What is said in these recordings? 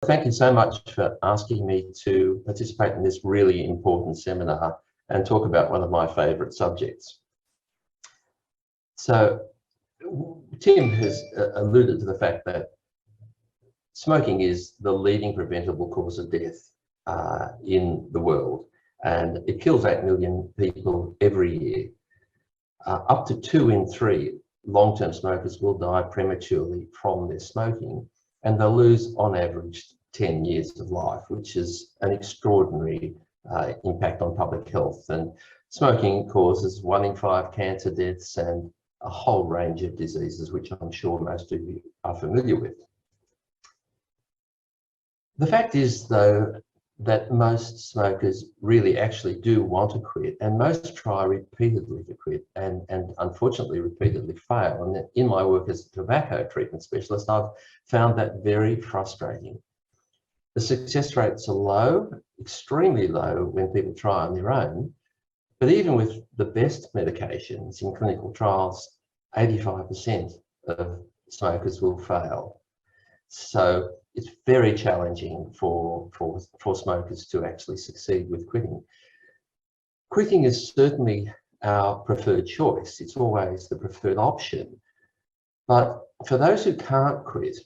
Thank you so much for asking me to participate in this really important seminar and talk about one of my favourite subjects. So, Tim has alluded to the fact that smoking is the leading preventable cause of death in the world, and it kills 8 million people every year. Up to 2 in 3 long-term smokers will die prematurely from their smoking, and they'll lose on average 10 years of life, which is an extraordinary impact on public health. And smoking causes 1 in 5 cancer deaths and a whole range of diseases, which I'm sure most of you are familiar with. The fact is, though, that most smokers really actually do want to quit, and most try repeatedly to quit and unfortunately repeatedly fail. And in my work as a tobacco treatment specialist, I've found that very frustrating. The success rates are low, extremely low when people try on their own, but even with the best medications in clinical trials, 85% of smokers will fail. So it's very challenging for smokers to actually succeed with quitting. Quitting is certainly our preferred choice. It's always the preferred option. But for those who can't quit,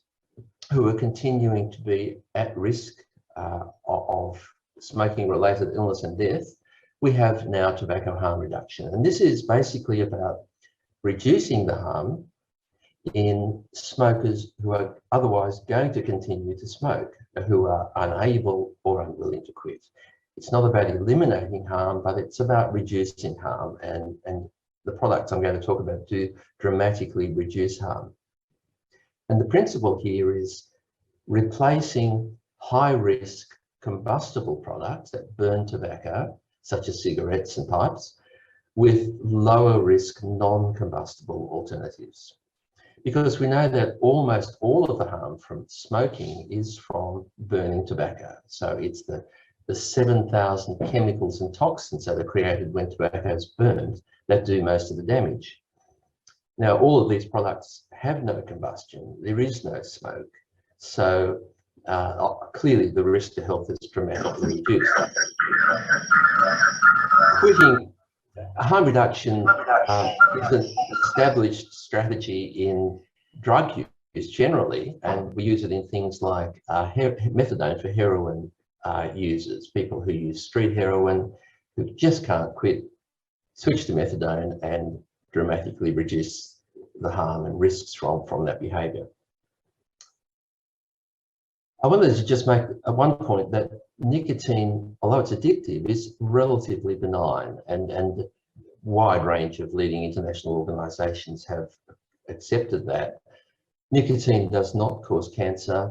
who are continuing to be at risk of smoking-related illness and death, we have now tobacco harm reduction. And this is basically about reducing the harm in smokers who are otherwise going to continue to smoke, who are unable or unwilling to quit. It's not about eliminating harm, but it's about reducing harm, and the products I'm going to talk about do dramatically reduce harm. And the principle here is replacing high-risk combustible products that burn tobacco, such as cigarettes and pipes, with lower-risk non-combustible alternatives. Because we know that almost all of the harm from smoking is from burning tobacco. So it's the 7,000 chemicals and toxins that are created when tobacco is burned that do most of the damage. Now, all of these products have no combustion. There is no smoke. So clearly the risk to health is dramatically reduced. Quitting harm reduction is an established strategy in drug use generally, and we use it in things like methadone for heroin users, people who use street heroin, who just can't quit, switch to methadone and dramatically reduce the harm and risks from that behaviour. I wanted to just make one point that nicotine, although it's addictive, is relatively benign, and a wide range of leading international organisations have accepted that. Nicotine does not cause cancer,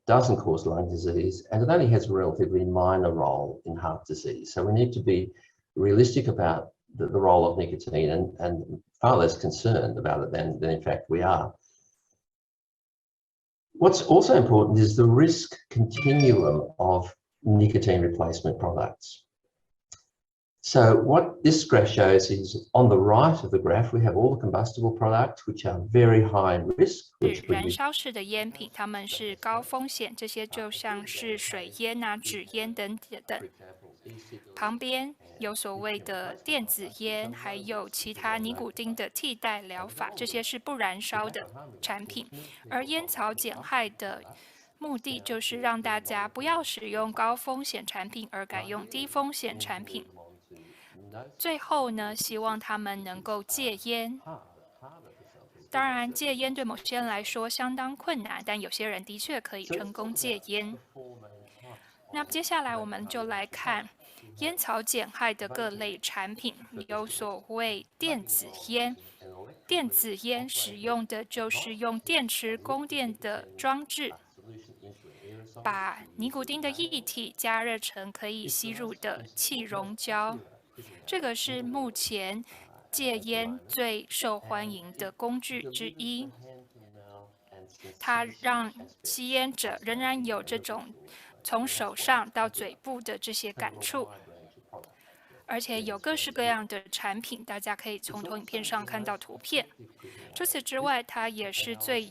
doesn't cause lung disease, and it only has a relatively minor role in heart disease. So we need to be realistic about the role of nicotine and far less concerned about it than in fact we are. What's also important is the risk continuum of nicotine replacement products. So what this graph shows is on the right of the graph, we have all the combustible products which are very high risk. 燃烧式的烟品，它们是高风险，这些就像是水烟啊、纸烟等等。旁边有所谓的电子烟，还有其他尼古丁的替代疗法，这些是不燃烧的产品。而烟草减害的目的就是让大家不要使用高风险产品，而改用低风险产品。最后呢，希望他们能够戒烟。当然，戒烟对某些人来说相当困难，但有些人的确可以成功戒烟。那接下来我们就来看烟草减害的各类产品，有所谓电子烟。电子烟使用的就是用电池供电的装置，把尼古丁的液体加热成可以吸入的气溶胶。这个是目前戒烟最受欢迎的工具之一。它让吸烟者仍然有这种从手上到嘴部的这些感触，而且有各式各样的产品，大家可以从投影片上看到图片。除此之外，它也是最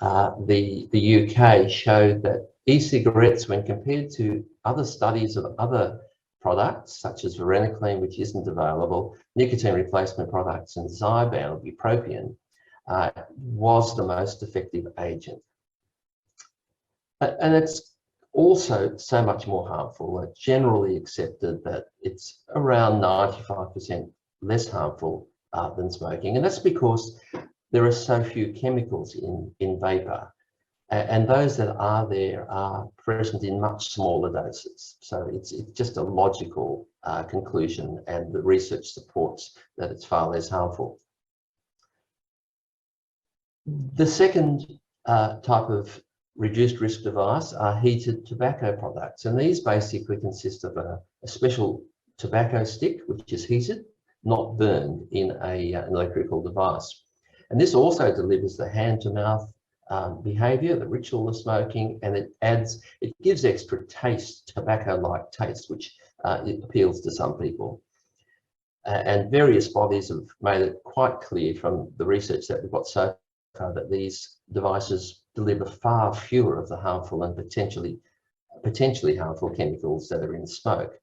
the UK showed that e-cigarettes, when compared to other studies of other products such as varenicline, which isn't available, nicotine replacement products, and Zyban or bupropion, was the most effective agent. And it's also so much more harmful. It's generally accepted that it's around 95% less harmful than smoking, and that's because there are so few chemicals in vapor, and those that are there are present in much smaller doses. So it's just a logical conclusion, and the research supports that it's far less harmful. The second type of reduced risk device are heated tobacco products, and these basically consist of a special tobacco stick which is heated, not burned, in an electrical device. And this also delivers the hand-to-mouth behaviour, the ritual of smoking, and it gives extra taste, tobacco-like taste, which it appeals to some people. And various bodies have made it quite clear from the research that we've got so far that these devices deliver far fewer of the harmful and potentially harmful chemicals that are in smoke.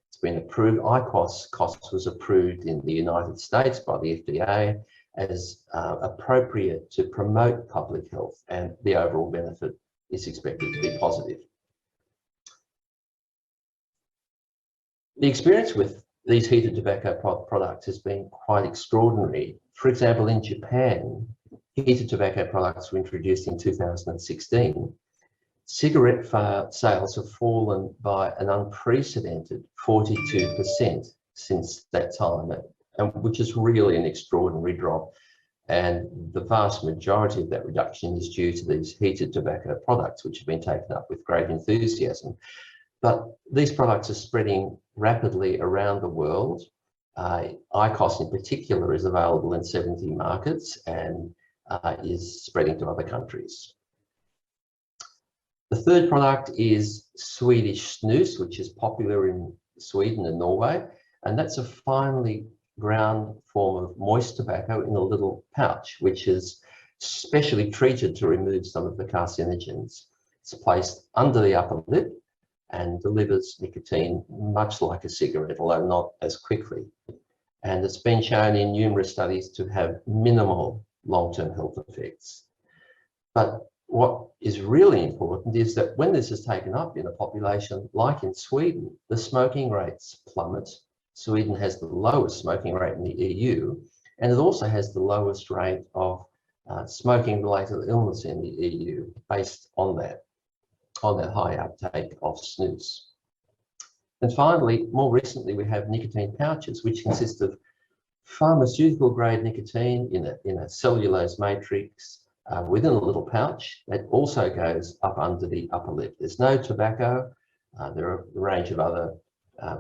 It's been approved. IQOS was approved in the United States by the FDA as appropriate to promote public health, and the overall benefit is expected to be positive. The experience with these heated tobacco products has been quite extraordinary. For example, in Japan, heated tobacco products were introduced in 2016. Cigarette sales have fallen by an unprecedented 42% since that time, which is really an extraordinary drop. And the vast majority of that reduction is due to these heated tobacco products, which have been taken up with great enthusiasm. But these products are spreading rapidly around the world. IQOS in particular is available in 70 markets and is spreading to other countries. The third product is Swedish snus, which is popular in Sweden and Norway, and that's a finely ground form of moist tobacco in a little pouch, which is specially treated to remove some of the carcinogens. It's placed under the upper lip and delivers nicotine much like a cigarette, although not as quickly. And it's been shown in numerous studies to have minimal long-term health effects. But what is really important is that when this is taken up in a population like in Sweden, the smoking rates plummet. Sweden has the lowest smoking rate in the EU, and it also has the lowest rate of smoking-related illness in the EU based on that high uptake of snus. And finally, more recently, we have nicotine pouches, which consist of pharmaceutical-grade nicotine in a cellulose matrix within a little pouch that also goes up under the upper lip. There's no tobacco. There are a range of other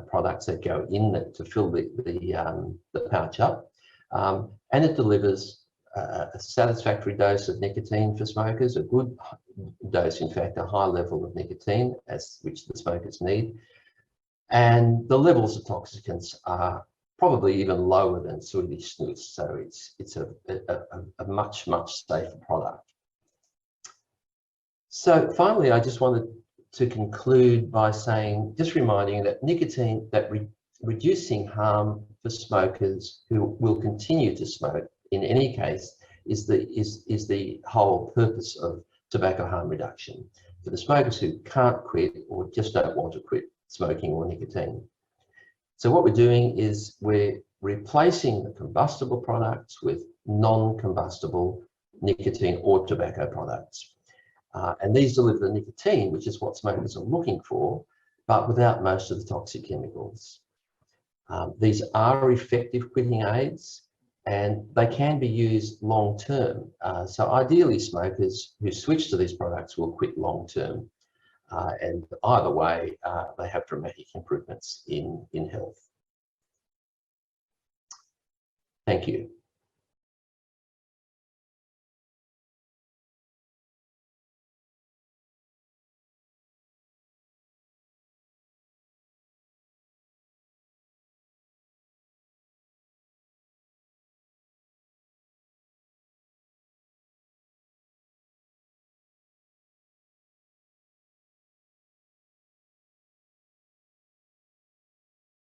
products that go in that to fill the pouch up, and it delivers a satisfactory dose of nicotine for smokers, a good dose, in fact, a high level of nicotine, which the smokers need, and the levels of toxicants are probably even lower than Swedish snus, so it's a much safer product. So finally, I just wanted to conclude by saying, just reminding you that nicotine, reducing harm for smokers who will continue to smoke in any case, is the whole purpose of tobacco harm reduction. For the smokers who can't quit or just don't want to quit smoking or nicotine. So what we're doing is we're replacing the combustible products with non-combustible nicotine or tobacco products. And these deliver the nicotine, which is what smokers are looking for, but without most of the toxic chemicals. These are effective quitting aids, and they can be used long-term. So ideally, smokers who switch to these products will quit long-term. And either way, they have dramatic improvements in health. Thank you.